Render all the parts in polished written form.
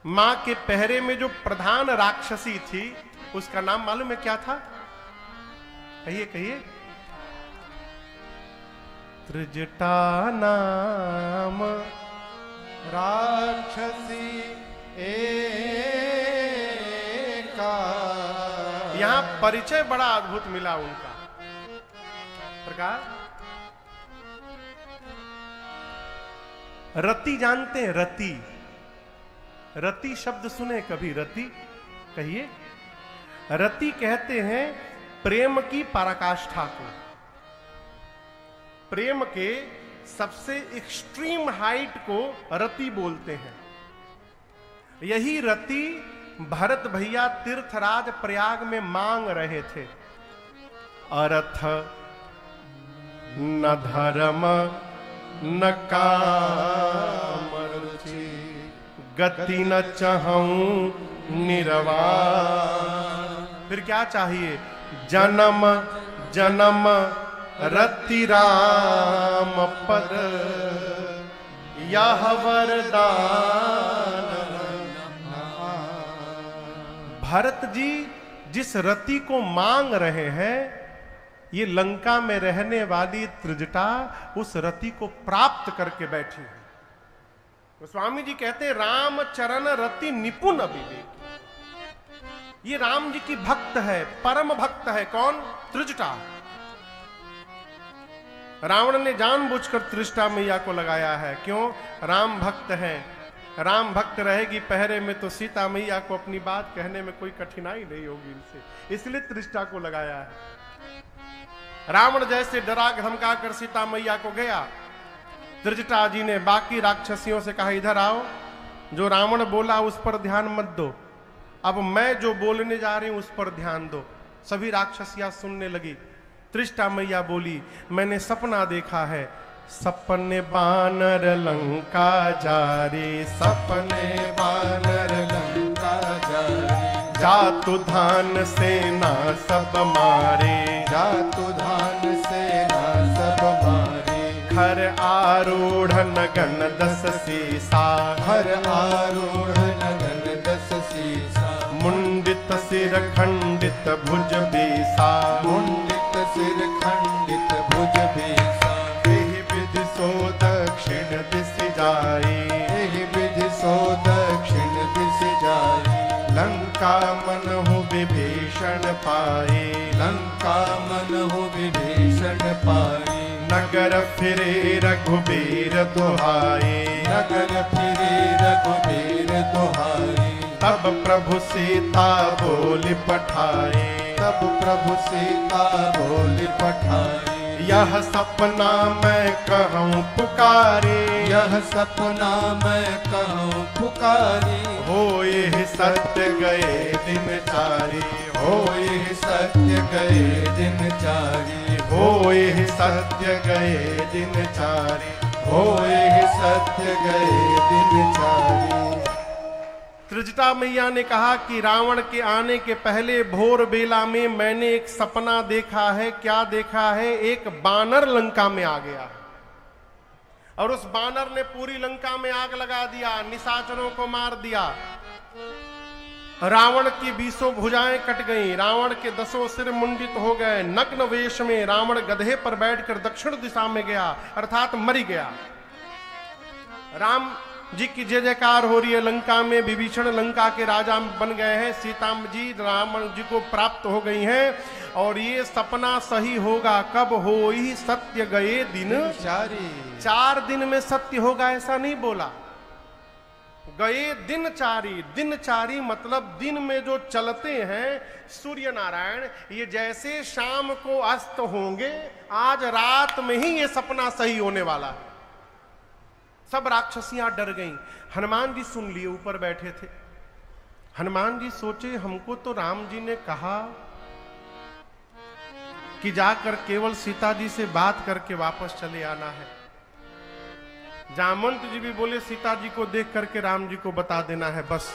मां के पहरे में जो प्रधान राक्षसी थी उसका नाम मालूम है क्या था? कहिए कहिए। त्रिजटा नाम राक्षसी एका। यहां परिचय बड़ा अद्भुत मिला उनका। प्रकार रति जानते हैं? रति, रति शब्द सुने कभी? रति कहिए। रति कहते हैं प्रेम की पराकाष्ठा को, प्रेम के सबसे एक्सट्रीम हाइट को रति बोलते हैं। यही रति भरत भैया तीर्थराज प्रयाग में मांग रहे थे। अर्थ न धर्म न काम रुचि, गति न चाहूं निर्वाण। फिर क्या चाहिए? जन्म जन्म रति राम पद, यह वरदान। भरत जी जिस रति को मांग रहे हैं, ये लंका में रहने वाली त्रिजटा उस रति को प्राप्त करके बैठी है। तो स्वामी जी कहते हैं राम चरण रति निपुण विवेक। ये राम जी की भक्त है, परम भक्त है। कौन? त्रिजटा। रावण ने जानबूझकर त्रिजटा मैया को लगाया है। क्यों? राम भक्त है। राम भक्त रहेगी पहरे में तो सीता मैया को अपनी बात कहने में कोई कठिनाई नहीं होगी इनसे, इसलिए त्रिजटा को लगाया है। रावण जैसे डरा धमका कर सीता मैया को गया, त्रिजटा जी ने बाकी राक्षसियों से कहा इधर आओ, जो रावण बोला उस पर ध्यान मत दो, अब मैं जो बोलने जा रही हूं उस पर ध्यान दो। सभी राक्षसियां सुनने लगी। त्रिजटा मैया बोली मैंने सपना देखा है, सपने बानर लंका जा रे, सपने बानर लंका जा रे, जातु धान सेना सब मारे, जातु धान सेना सब मारे, घर आरूढ़ नगन 10 सीसा, घर आरूढ़ नगन 10 सीसा, मुंडित सिर खंडित भुज बीसा, मुंडित सिर खंडित भुज बीसा, एहि विधि सो दक्षिण दिश जाई, एहि विधि सो दक्षिण दिश जाई, लंका मनहु विभीषण पाए, लंका मनहु विभीषण पाए, नगर फिरे रघुबीर दुहाए, नगर फिरे रघुबीर दुहाए, तब प्रभु सीता बोली पठाए, तब प्रभु सीता बोली पठाए, यह सपना मैं कहूँ पुकारे, यह सपना मैं कहूँ पुकारे, होए सत्य गए दिन चारी, होए सत्य गए दिन चारी, होए सत्य गए दिन चारी, होए सत्य गए दिन चारी। त्रिजटा मैया ने कहा कि रावण के आने के पहले भोर बेला में मैंने एक सपना देखा है। क्या देखा है? एक बानर लंका में आ गया और उस बानर ने पूरी लंका में आग लगा दिया, निशाचरों को मार दिया, रावण की 20 भुजाएं कट गईं, रावण के 10 सिर मुंडित हो गए, नग्न वेश में रावण गधे पर बैठकर दक्षिण दिशा में गया, अर्थात मरी गया। राम जी की जय जयकार हो रही है। लंका में विभीषण लंका के राजा बन गए हैं, सीता जी रावण जी को प्राप्त हो गई हैं, और ये सपना सही होगा कब? हो ही सत्य गए दिन चारी, 4 दिन में सत्य होगा ऐसा नहीं बोला, गए दिन चारी। दिन चारी मतलब दिन में जो चलते हैं सूर्य नारायण, ये जैसे शाम को अस्त होंगे, आज रात में ही ये सपना सही होने वाला है। सब राक्षसियां डर गईं। हनुमान जी सुन लिए, ऊपर बैठे थे। हनुमान जी सोचे हमको तो राम जी ने कहा कि जाकर केवल सीता जी से बात करके वापस चले आना है। जामवंत जी भी बोले सीता जी को देख करके राम जी को बता देना है बस।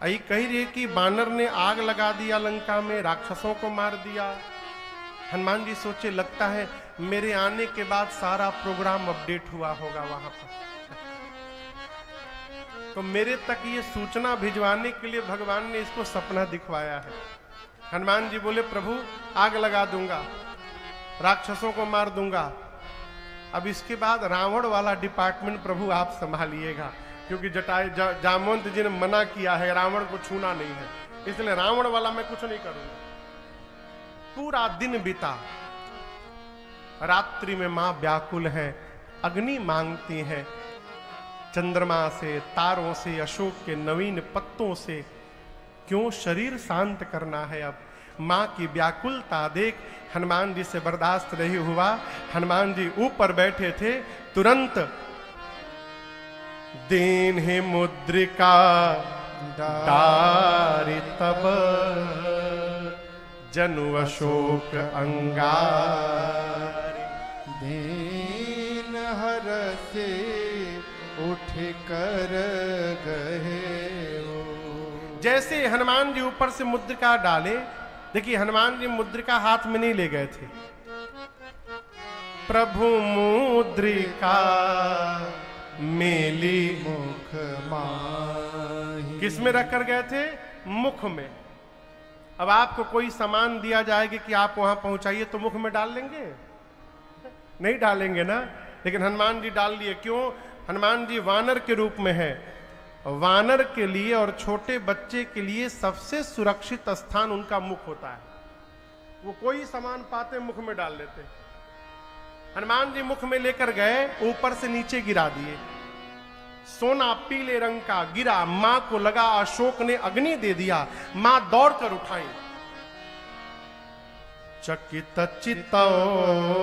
आई कही रही कि बानर ने आग लगा दिया लंका में, राक्षसों को मार दिया। हनुमान जी सोचे लगता है मेरे आने के बाद सारा प्रोग्राम अपडेट हुआ होगा वहां पर। तो मेरे तक ये सूचना भिजवाने के लिए भगवान ने इसको सपना दिखवाया है। हनुमान जी बोले प्रभु आग लगा दूंगा, राक्षसों को मार दूंगा, अब इसके बाद रावण वाला डिपार्टमेंट प्रभु आप संभालिएगा, क्योंकि जामवंत जी ने मना किया है रावण को छूना नहीं है, इसलिए रावण वाला मैं कुछ नहीं करूंगा। पूरा दिन बीता, रात्रि में मां व्याकुल है, अग्नि मांगती है, चंद्रमा से, तारों से, अशोक के नवीन पत्तों से, क्यों शरीर शांत करना है। अब मां की व्याकुलता देख हनुमान जी से बर्दाश्त नहीं हुआ। हनुमान जी ऊपर बैठे थे, तुरंत दीन ही मुद्रिका डारी तब जनु अशोक अंगार, दीन हर से उठ कर गए। जैसे हनुमान जी ऊपर से मुद्रिका डाले, देखिए हनुमान जी मुद्रिका हाथ में नहीं ले गए थे, प्रभु मुद्रिका मेली मुख माही। किस में रख कर गए थे? मुख में। अब आपको कोई सामान दिया जाएगा कि आप वहां पहुंचाइए, तो मुख में डाल लेंगे? नहीं डालेंगे ना। लेकिन हनुमान जी डाल लिए। क्यों? हनुमान जी वानर के रूप में है। वानर के लिए और छोटे बच्चे के लिए सबसे सुरक्षित स्थान उनका मुख होता है। वो कोई सामान पाते मुख में डाल लेते। हनुमान जी मुख में लेकर गए, ऊपर से नीचे गिरा दिए। सोना पीले रंग का गिरा, मां को लगा अशोक ने अग्नि दे दिया। मां दौड़कर उठाई। चकित चित्तो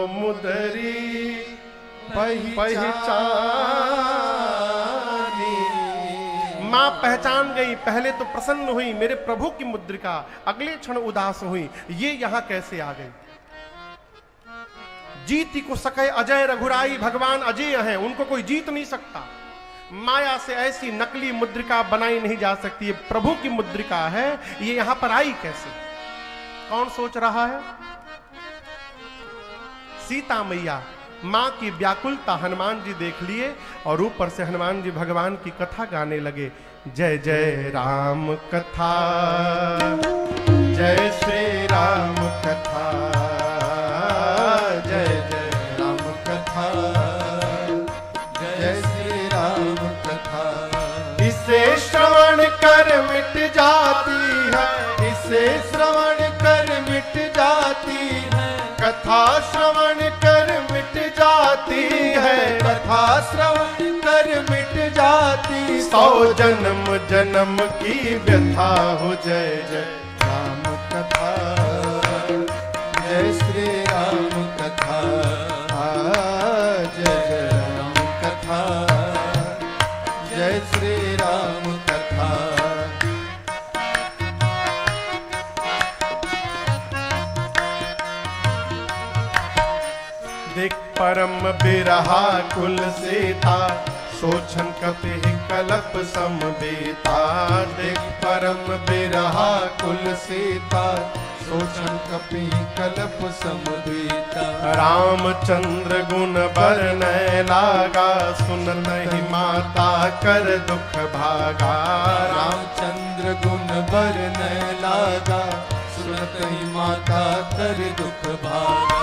मुदरी पहचानी। मां पहचान गई। पहले तो प्रसन्न हुई, मेरे प्रभु की मुद्रिका, अगले क्षण उदास हुई, ये यहां कैसे आ गई। जीती को सके अजय रघुराई, भगवान अजय हैं, उनको कोई जीत नहीं सकता। माया से ऐसी नकली मुद्रिका बनाई नहीं जा सकती। ये प्रभु की मुद्रिका है, ये यहां पर आई कैसे? कौन सोच रहा है? सीता मैया। मां की व्याकुलता हनुमान जी देख लिए और ऊपर से हनुमान जी भगवान की कथा गाने लगे। जय जय राम कथा, जय श्री राम कथा, जय जय राम कथा, जय श्री राम कथा। इसे श्रवण कर मिट जाती है, इसे श्रवण कर मिट जाती है, कथा श्रवण कर मिट जाती है, कथा श्रवण कर मिट जाती। 100 जन्म जन्म की व्यथा हो। जय जय राम कथा, जय श्री राम कथा, जय जय राम कथा, जय श्री राम कथा। देख परम बिरहा कुल से था, सोचन कपि कलप समबेता। देख परम बिरहा कुल सीता, सोचन कपि कलप समबीता। रामचंद्र गुण बरनय लागा, सुनत ही माता कर दुख भागा। रामचंद्र गुण बरनय लागा, सुनत ही माता कर दुख भागा।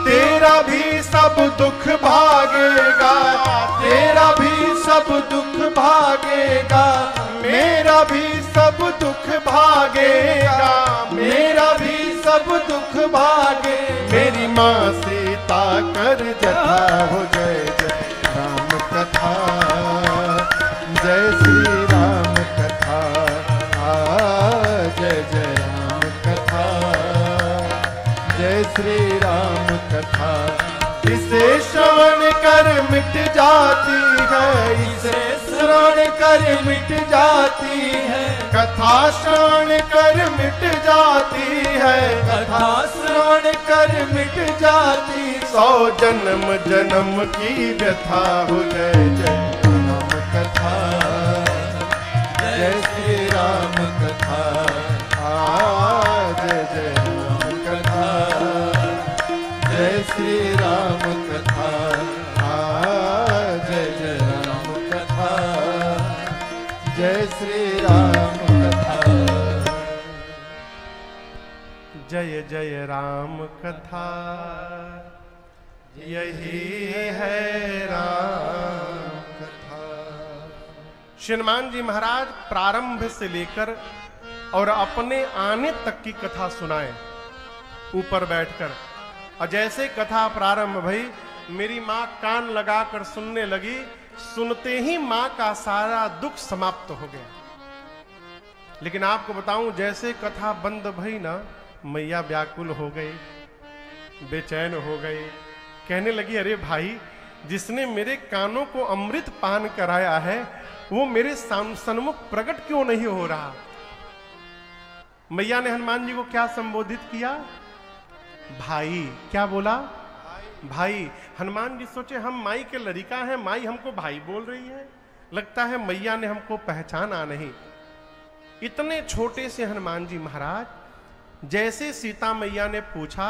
तेरा भी सब दुख भागेगा, तेरा भी सब दुख भागेगा, मेरा भी सब दुख भागेगा। मेरा भी सब दुख भागे। मेरी माँ सीता कर जथा हो। जय जय राम कथा, जय श्री राम कथा, जय जय राम कथा, जय श्री राम कथा। इसे श्रवण कर मिट जाती है, इसे श्रवण कर मिट जाती है, कथा श्रवण कर मिट जाती है, कथा श्रवण कर मिट जाती। 100 जन्म जन्म की व्यथा हो। जय जय राम कथा, जय श्री राम कथा, जय जय राम कथा, जय श्री राम कथा, जय जय राम कथा, जय श्री राम कथा। जय जय राम कथा, यही है राम कथा। श्री हनुमान जी महाराज प्रारंभ से लेकर और अपने आने तक की कथा सुनाए ऊपर बैठकर। और जैसे कथा प्रारंभ भई, मेरी माँ कान लगाकर सुनने लगी। सुनते ही माँ का सारा दुख समाप्त हो गया। लेकिन आपको बताऊं, जैसे कथा बंद भई ना, मैया व्याकुल हो गई, बेचैन हो गई। कहने लगी, अरे भाई, जिसने मेरे कानों को अमृत पान कराया है वो मेरे सन्मुख प्रकट क्यों नहीं हो रहा। मैया ने हनुमान जी को क्या संबोधित किया? भाई। क्या बोला? भाई। हनुमान जी सोचे, हम माई के लड़का हैं, माई हमको भाई बोल रही है। लगता है मैया ने हमको पहचाना नहीं। इतने छोटे से हनुमान जी महाराज, जैसे सीता मैया ने पूछा,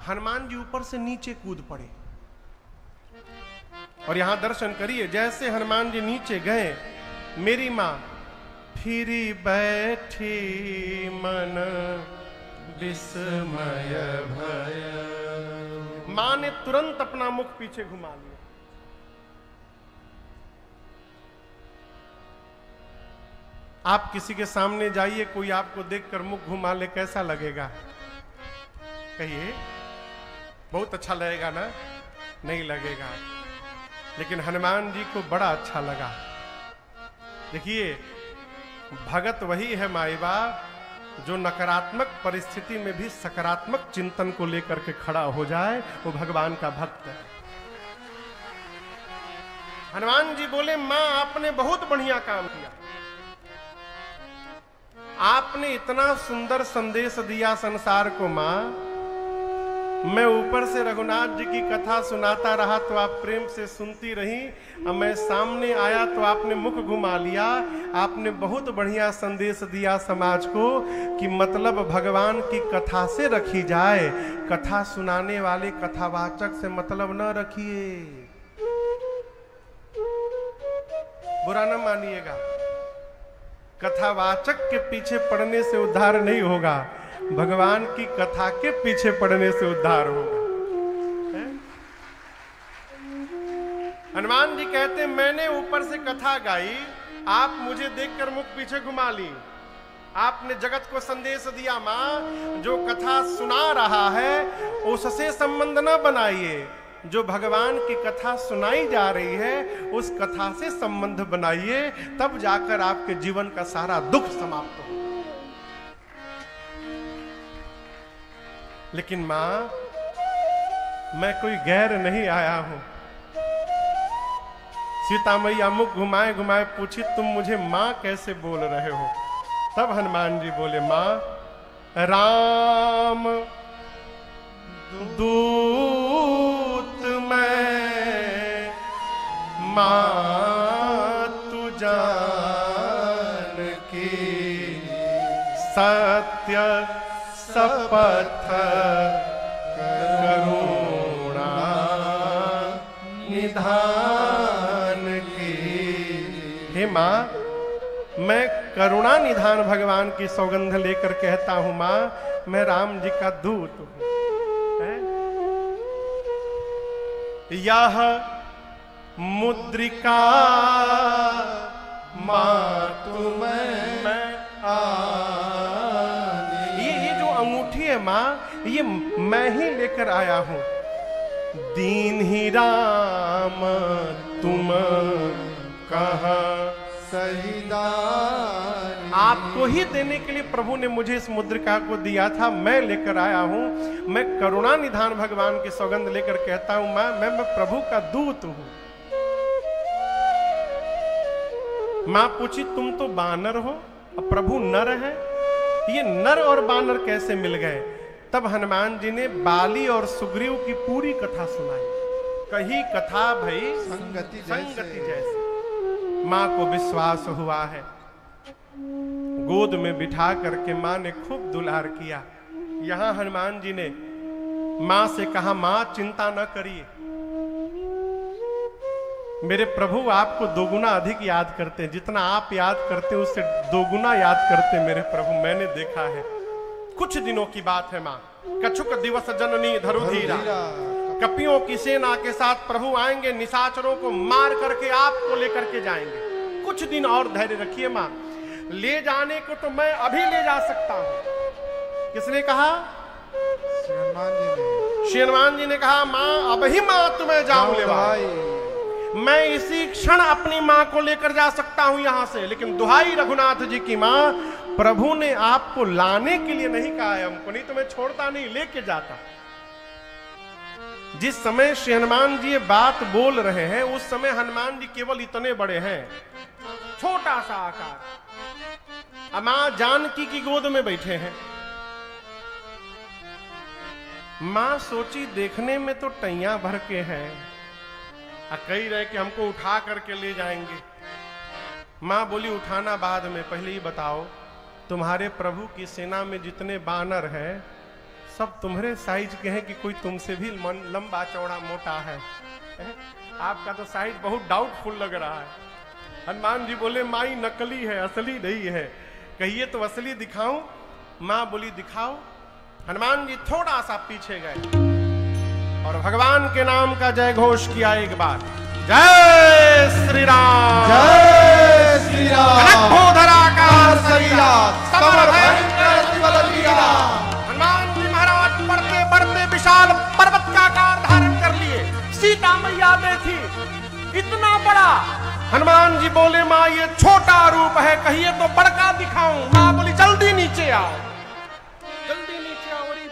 हनुमान जी ऊपर से नीचे कूद पड़े। और यहां दर्शन करिए, जैसे हनुमान जी नीचे गए, मेरी मां फिरी बैठी मन विस्मय भय। मां ने तुरंत अपना मुख पीछे घुमा लिया। आप किसी के सामने जाइए, कोई आपको देखकर मुख घुमा ले, कैसा लगेगा? कहिए, बहुत अच्छा लगेगा ना? नहीं लगेगा। लेकिन हनुमान जी को बड़ा अच्छा लगा। देखिए, भगत वही है माई बाप जो नकारात्मक परिस्थिति में भी सकारात्मक चिंतन को लेकर के खड़ा हो जाए, वो भगवान का भक्त है। हनुमान जी बोले, मां आपने बहुत बढ़िया काम किया। आपने इतना सुंदर संदेश दिया संसार को मां। मैं ऊपर से रघुनाथ जी की कथा सुनाता रहा तो आप प्रेम से सुनती रही, और मैं सामने आया तो आपने मुख घुमा लिया। आपने बहुत बढ़िया संदेश दिया समाज को कि मतलब भगवान की कथा से रखी जाए। कथा सुनाने वाले कथावाचक से मतलब न रखिए, बुरा न मानिएगा। कथावाचक के पीछे पड़ने से उद्धार नहीं होगा, भगवान की कथा के पीछे पड़ने से उद्धार होगा। हनुमान जी कहते, मैंने ऊपर से कथा गाई, आप मुझे देखकर मुख पीछे घुमा ली। आपने जगत को संदेश दिया, मां जो कथा सुना रहा है उससे संबंध न बनाइए, जो भगवान की कथा सुनाई जा रही है उस कथा से संबंध बनाइए, तब जाकर आपके जीवन का सारा दुख समाप्त हो। लेकिन मां, मैं कोई गैर नहीं आया हूं। सीता मैया मुख घुमाए घुमाए पूछी, तुम मुझे मां कैसे बोल रहे हो? तब हनुमान जी बोले, मां राम दूत मैं, मां तू जान की सत्य शपथ करुणा निधान की। हे मां, मैं करुणा निधान भगवान की सौगंध लेकर कहता हूं, मां मैं राम जी का दूत हूं। यह मुद्रिका मां तुम्हें ये जो अंगूठी है मां, ये मैं ही लेकर आया हूं। दीन ही राम तुम कहां सहीदार। आपको ही देने के लिए प्रभु ने मुझे इस मुद्रिका को दिया था, मैं लेकर आया हूं। मैं करुणा निधान भगवान की सौगंध लेकर कहता हूं, मैं प्रभु का दूत हूं। मां पूछी, तुम तो बानर हो और प्रभु नर है, ये नर और बानर कैसे मिल गए? तब हनुमान जी ने बाली और सुग्रीव की पूरी कथा सुनाई। कही कथा भई संगति जैसे। मां को विश्वास हुआ है। गोद में बिठा करके मां ने खूब दुलार किया। यहां हनुमान जी ने मां से कहा, मां चिंता न करिए, मेरे प्रभु आपको दोगुना अधिक याद करते हैं, जितना आप याद करते हैं उससे दोगुना याद करते हैं मेरे प्रभु। मैंने देखा है। कुछ दिनों की बात है माँ। कछुक दिवस जननी धरुधीरा, कपियों की सेना के साथ प्रभु आएंगे, निशाचरों को मार करके आपको लेकर के जाएंगे। कुछ दिन और धैर्य रखिए माँ। ले जाने को तो मैं अभी ले जा सकता हूं। किसने कहा? हनुमान जी ने कहा माँ अब ही माँ तुम्हें जाऊं ले भाई, मैं इसी क्षण अपनी माँ को लेकर जा सकता हूं यहां से। लेकिन दुहाई रघुनाथ जी की माँ, प्रभु ने आपको लाने के लिए नहीं कहा है हमको, नहीं तो मैं छोड़ता नहीं, लेके जाता। जिस समय श्री हनुमान जी ये बात बोल रहे हैं उस समय हनुमान जी केवल इतने बड़े हैं, छोटा सा आकार। मां जानकी की गोद में बैठे हैं। मां सोची देखने में तो टैया भर के हैं, कही रहे कि हमको उठा करके ले जाएंगे। मां बोली उठाना बाद में, पहले ही बताओ तुम्हारे प्रभु की सेना में जितने बानर हैं सब तुम्हारे साइज के हैं कि कोई तुमसे भी लंबा चौड़ा मोटा है? आपका तो साइज बहुत डाउटफुल लग रहा है। हनुमान जी बोले माई नकली है, असली नहीं है। कहिए तो असली दिखाऊं? मां बोली दिखाओ। हनुमान जी थोड़ा सा पीछे गए और भगवान के नाम का जय घोष किया एक बार। जय श्री राम, जय श्री राम। धराकार हनुमान जी महाराज बढ़ते बढ़ते विशाल पर्वत का आकार धारण कर लिए। सीता मैया देखी इतना बड़ा। हनुमान जी बोले माँ ये छोटा रूप है, कहिए तो बड़का दिखाऊं? माँ बोली जल्दी नीचे आओ, जल्दी नीचे आओ। अरे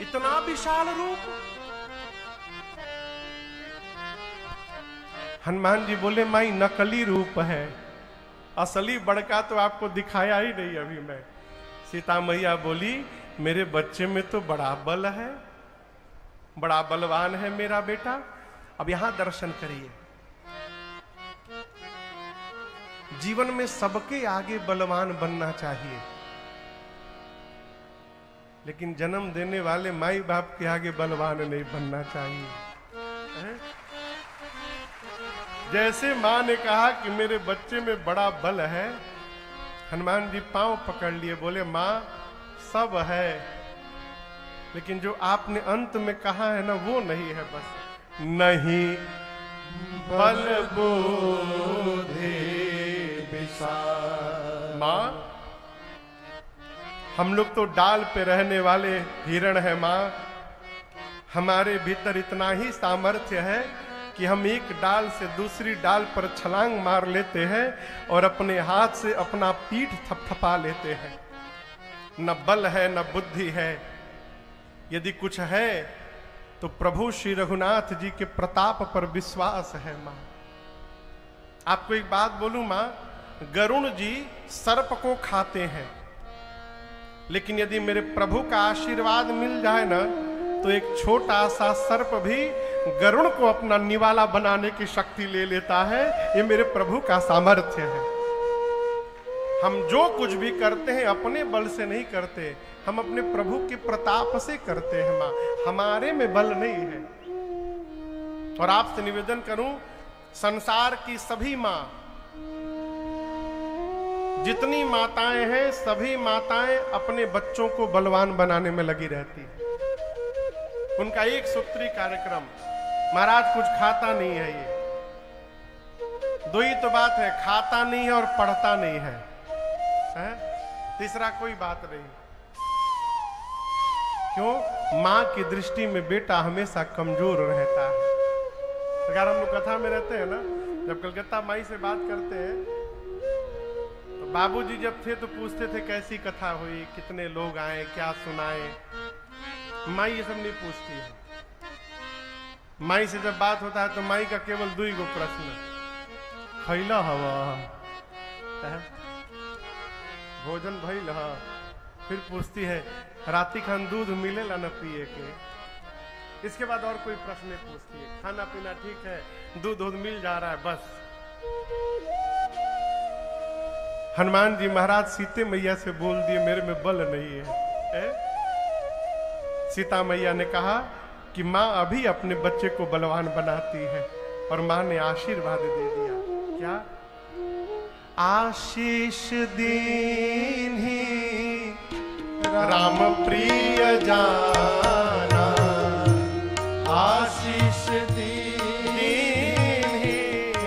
इतना विशाल रूप। हनुमान जी बोले माई नकली रूप है, असली बड़का तो आपको दिखाया ही नहीं अभी मैं। सीता मैया बोली मेरे बच्चे में तो बड़ा बल है, बड़ा बलवान है मेरा बेटा। अब यहां दर्शन करिए। जीवन में सबके आगे बलवान बनना चाहिए, लेकिन जन्म देने वाले माई बाप के आगे बलवान नहीं बनना चाहिए। जैसे मां ने कहा कि मेरे बच्चे में बड़ा बल है, हनुमान जी पांव पकड़ लिए, बोले मां सब है, लेकिन जो आपने अंत में कहा है ना वो नहीं है। बस नहीं बल बुद्धि विशाल। मां हम लोग तो डाल पे रहने वाले हिरण है मां, हमारे भीतर इतना ही सामर्थ्य है कि हम एक डाल से दूसरी डाल पर छलांग मार लेते हैं और अपने हाथ से अपना पीठ थपथपा लेते हैं। न बल है न बुद्धि है। यदि कुछ है तो प्रभु श्री रघुनाथ जी के प्रताप पर विश्वास है मां। आपको एक बात बोलूं मां, गरुण जी सर्प को खाते हैं, लेकिन यदि मेरे प्रभु का आशीर्वाद मिल जाए ना तो एक छोटा सा सर्प भी गरुण को अपना निवाला बनाने की शक्ति ले लेता है। ये मेरे प्रभु का सामर्थ्य है। हम जो कुछ भी करते हैं अपने बल से नहीं करते, हम अपने प्रभु के प्रताप से करते हैं मां। हमारे में बल नहीं है। और आपसे निवेदन करूं, संसार की सभी मां, जितनी माताएं हैं सभी माताएं अपने बच्चों को बलवान बनाने में लगी रहती है। उनका एक सूत्री कार्यक्रम, महाराज कुछ खाता नहीं है। ये दो ही तो बात है, खाता नहीं है और पढ़ता नहीं है, तीसरा कोई बात नहीं। क्यों? मां की दृष्टि में बेटा हमेशा कमजोर रहता है। अगर हम लोग कथा में रहते हैं ना, जब कलकत्ता माई से बात करते हैं तो बाबूजी जब थे तो पूछते थे कैसी कथा हुई, कितने लोग आए, क्या सुनाए। माई ये सब नहीं पूछती है। माई से जब बात होता है तो माई का केवल दो ही गो प्रश्न, खैला हवा, भोजन भइल हा। फिर पूछती है राती खान दूध मिलेला न पिए के। इसके बाद और कोई प्रश्न नहीं पूछती है। खाना पीना ठीक है, दूध मिल जा रहा है, बस। हनुमान जी महाराज सीते मैया से बोल दिए मेरे में बल नहीं है। सीता मैया ने कहा कि मां अभी अपने बच्चे को बलवान बनाती है। और मां ने आशीर्वाद दे दिया। क्या? आशीष दीन्ही राम प्रिय जाना, आशीष दीन्ही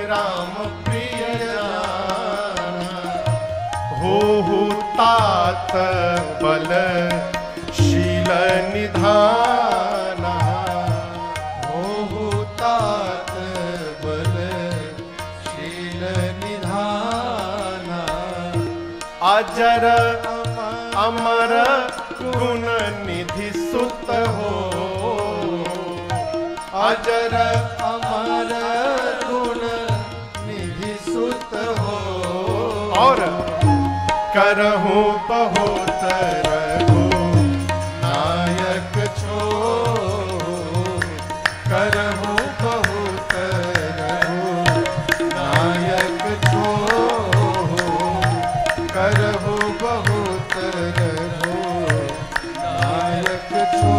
राम प्रिय जाना, हो तात बल शील निधाना, हो तात बल शील निधाना, अजर अमर गुण निधि सुत हो, अजर अमर गुण निधि सुत हो, और करहूं बहुत रघु नायक छो, करहूं बहुत रघु नायक छो, करहूं बहुत रघु नायक छो।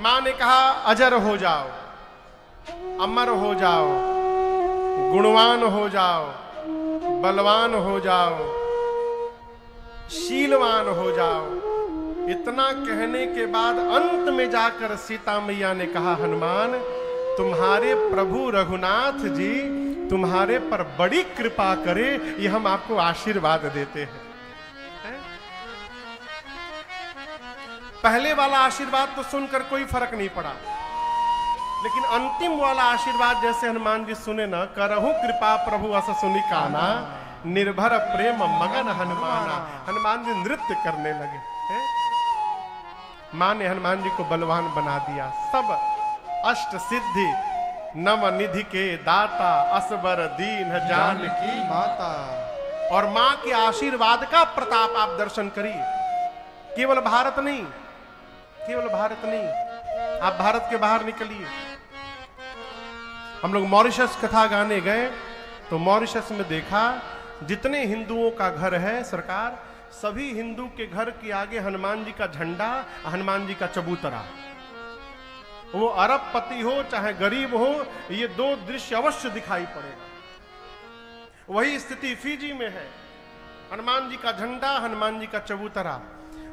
मां ने कहा अजर हो जाओ, अमर हो जाओ, गुणवान हो जाओ, बलवान हो जाओ, शीलवान हो जाओ। इतना कहने के बाद अंत में जाकर सीता मैया ने कहा हनुमान, तुम्हारे प्रभु रघुनाथ जी तुम्हारे पर बड़ी कृपा करे, ये हम आपको आशीर्वाद देते हैं। पहले वाला आशीर्वाद तो सुनकर कोई फर्क नहीं पड़ा, लेकिन अंतिम वाला आशीर्वाद जैसे हनुमान जी सुने ना, करहु कृपा प्रभु अस सुनि काना, निर्भर प्रेम मगन हनुमाना। हनुमान जी नृत्य करने लगे। मां ने हनुमान जी को बलवान बना दिया। सब अष्ट सिद्धि नव निधि के दाता, असबर दीन जानकी माता। और मां के आशीर्वाद का प्रताप आप दर्शन करिए। केवल भारत नहीं, केवल भारत नहीं, आप भारत के बाहर निकलिए। हम लोग मॉरिशस कथा गाने गए तो मॉरिशस में देखा जितने हिंदुओं का घर है सरकार, सभी हिंदू के घर के आगे हनुमान जी का झंडा, हनुमान जी का चबूतरा। वो अरबपति हो चाहे गरीब हो, ये दो दृश्य अवश्य दिखाई पड़ेगा। वही स्थिति फिजी में है। हनुमान जी का झंडा, हनुमान जी का चबूतरा।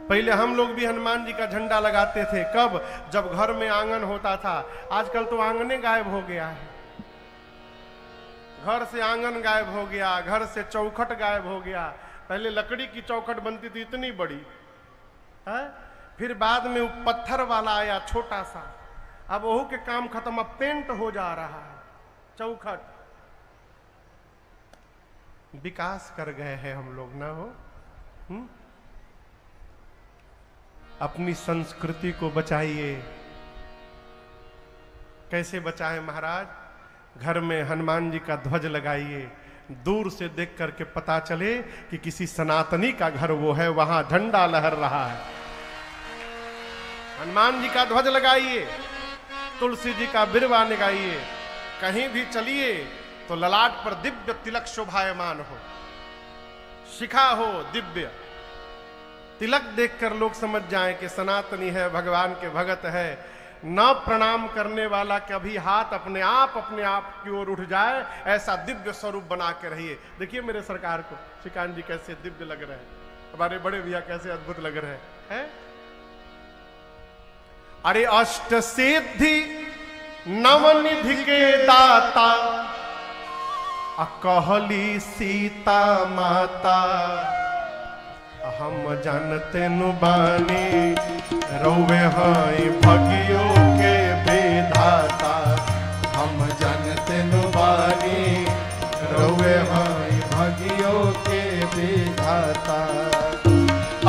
पहले हम लोग भी हनुमान जी का झंडा लगाते थे। कब? जब घर में आंगन होता था। आजकल तो आंगने गायब हो गया है। घर से आंगन गायब हो गया, घर से चौखट गायब हो गया। पहले लकड़ी की चौखट बनती थी इतनी बड़ी है, फिर बाद में वो पत्थर वाला आया छोटा सा। अब वहू के काम खत्म, अब पेंट हो जा रहा है। चौखट विकास कर गए हैं हम लोग ना हो। अपनी संस्कृति को बचाइए। कैसे बचाएं महाराज? घर में हनुमान जी का ध्वज लगाइए। दूर से देख करके पता चले कि किसी सनातनी का घर वो है, वहां झंडा लहर रहा है। हनुमान जी का ध्वज लगाइए, तुलसी जी का बिरवा लगाइए। कहीं भी चलिए तो ललाट पर दिव्य तिलक शोभायमान हो, शिखा हो दिव्य तिलक। देखकर लोग समझ जाएं कि सनातनी है, भगवान के भगत है। न प्रणाम करने वाला कभी हाथ अपने आप की ओर उठ जाए, ऐसा दिव्य स्वरूप बना के रहिए। देखिए मेरे सरकार को, श्रीकांत जी कैसे दिव्य लग रहे हैं, हमारे बड़े भैया कैसे अद्भुत लग रहे हैं। अरे अष्ट सिद्धि नवनिधि के दाता, कहली सीता माता। हम जानते नु बानी रौवे हैं भगियो के विधाता। हम जानते नु बानी रौवे हैं भगियो के विधाता।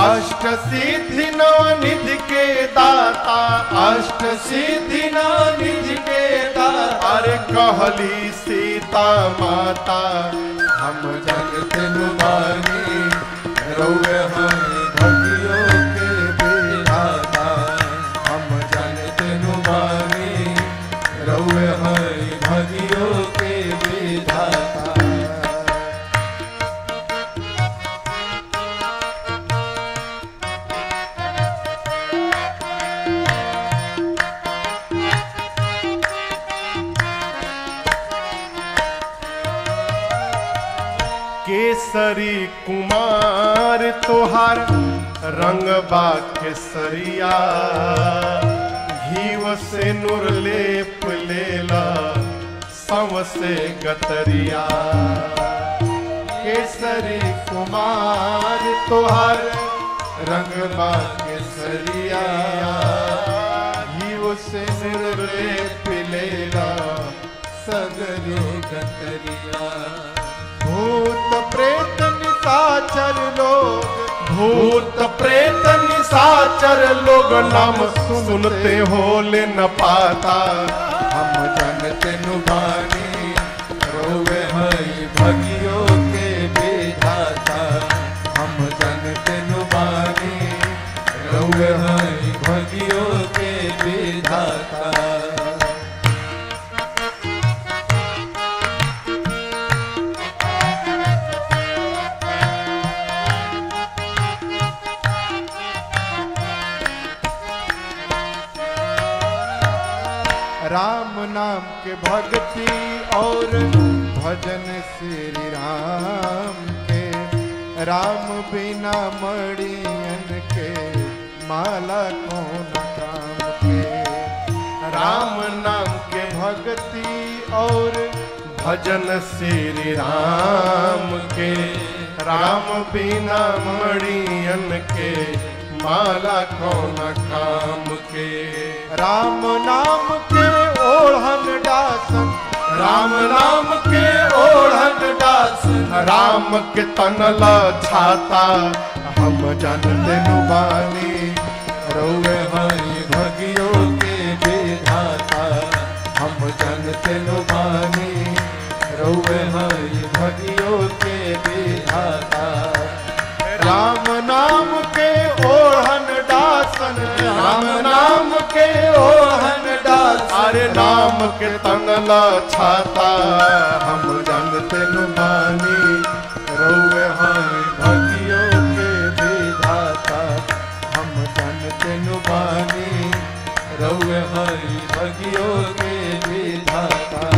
अष्ट सिद्धि नवनिधि के दाता, अष्ट सिद्धि नवनिधि के दाता। अरे कहली सीता माता। हम जानते नु बानी रौवे हैं भगियो के विधाता। हम जानते नु बानी रौवे हैं भगियो के विधाता। केसरी कुमार तोहार रंगबा केसरिया, घीव से नूर लेप लेला सव से गतरिया। केसरी कुमार तोहार रंगबा केसरिया, घीव से नूर लेप लेला सगरो गतरिया। भूत प्रेत निशाचर लोग, भूत प्रेत निशाचर लोग नाम सुनते हो ले न पाता। हम जनते नुबानी रोवे हई भगियों के विधाता। हम जनते नुबानी रोवे हई भगियों के विधाता। राम नाम के भक्ति और भजन श्री राम के, राम बिना मड़ियन के माला कौन काम के। राम नाम के भक्ति और भजन श्री राम के, राम बिना मड़ियन के माला कौन काम के। राम नाम के ओढ़न दासन, राम नाम के ओढ़न दासन, राम के तनला छाता। हम जानते नुबानी रोवे हई भगियों के विधाता। हम जानते नुबानी रोवे हई भगियों के विधाता। राम नाम के ओढ़न दासन, राम नाम के ओढ़न दासन, अरे नाम के तनला छाता। हम जानते नुबानी रोवे हई भगियों के विधाता। हम जानते नुबानी रोवे हई भगियों के विधाता।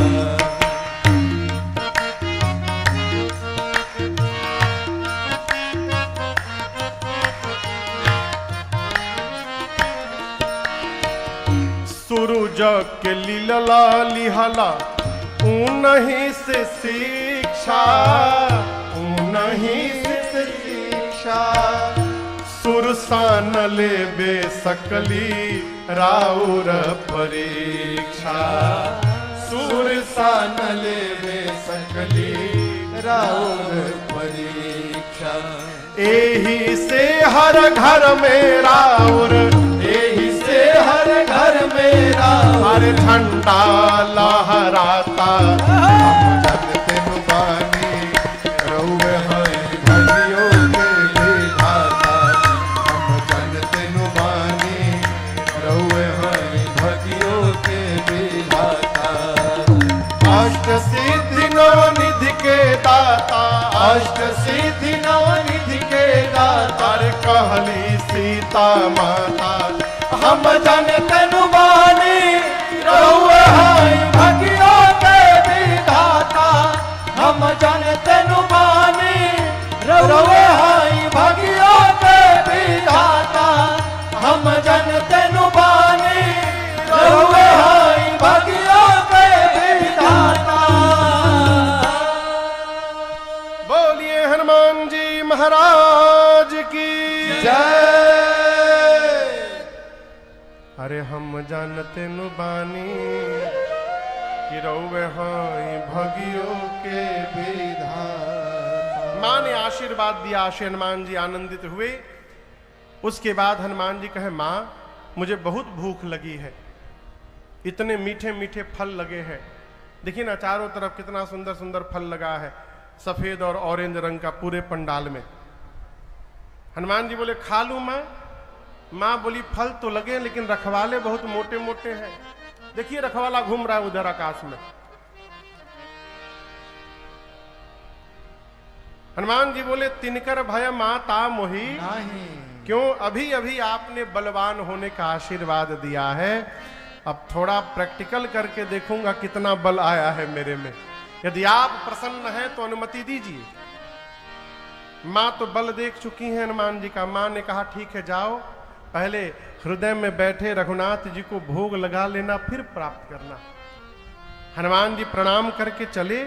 सूरज के लीलला लिहला उनही से शिक्षा, उनही से शिक्षा सुरसान लेबे सकली राउर परीक्षा। सुरसान लेवे सकली राउर परीक्षा। एही से हर घर में राउर, एही से हर घर में राउर हर झंडा लहराता। हम जानते नुबानी रोवे हई भगियों के विधाता। हम जानते नुबानी रोवे हई भगियों के विधाता। अष्ट सिद्धि नवनिधि के दाता, अष्ट सिद्धि नवनिधि के दाता। अरे कहली सीता माता। हम जानते नुबानी रोवे हई भगियों के विधाता। हम जानते नुबानी रोवे हई भगियों के विधाता। हम जानते नुबानी रोवे हई भगियों के विधाता। बोलिए हनुमान जी महाराज की जय। अरे हम जानते नुबानी कि रउवे हई भगियों के विधाता। माँ ने आशीर्वाद दिया, श्री हनुमान जी आनंदित हुए। उसके बाद हनुमान जी कहे, माँ मुझे बहुत भूख लगी है, इतने मीठे मीठे फल लगे हैं। देखिए ना चारों तरफ कितना सुंदर सुंदर फल लगा है, सफेद और ऑरेंज रंग का पूरे पंडाल में। हनुमान जी बोले खा लूं माँ? माँ बोली फल तो लगे लेकिन रखवाले बहुत मोटे मोटे हैं। देखिए रखवाला घूम रहा है उधर आकाश में। हनुमान जी बोले तिनकर भय माता मोही नहीं। क्यों? अभी अभी आपने बलवान होने का आशीर्वाद दिया है, अब थोड़ा प्रैक्टिकल करके देखूंगा कितना बल आया है मेरे में। यदि आप प्रसन्न हैं तो अनुमति दीजिए। माँ तो बल देख चुकी हैं हनुमान जी का। माँ ने कहा ठीक है जाओ, पहले हृदय में बैठे रघुनाथ जी को भोग लगा लेना, फिर प्राप्त करना। हनुमान जी प्रणाम करके चले।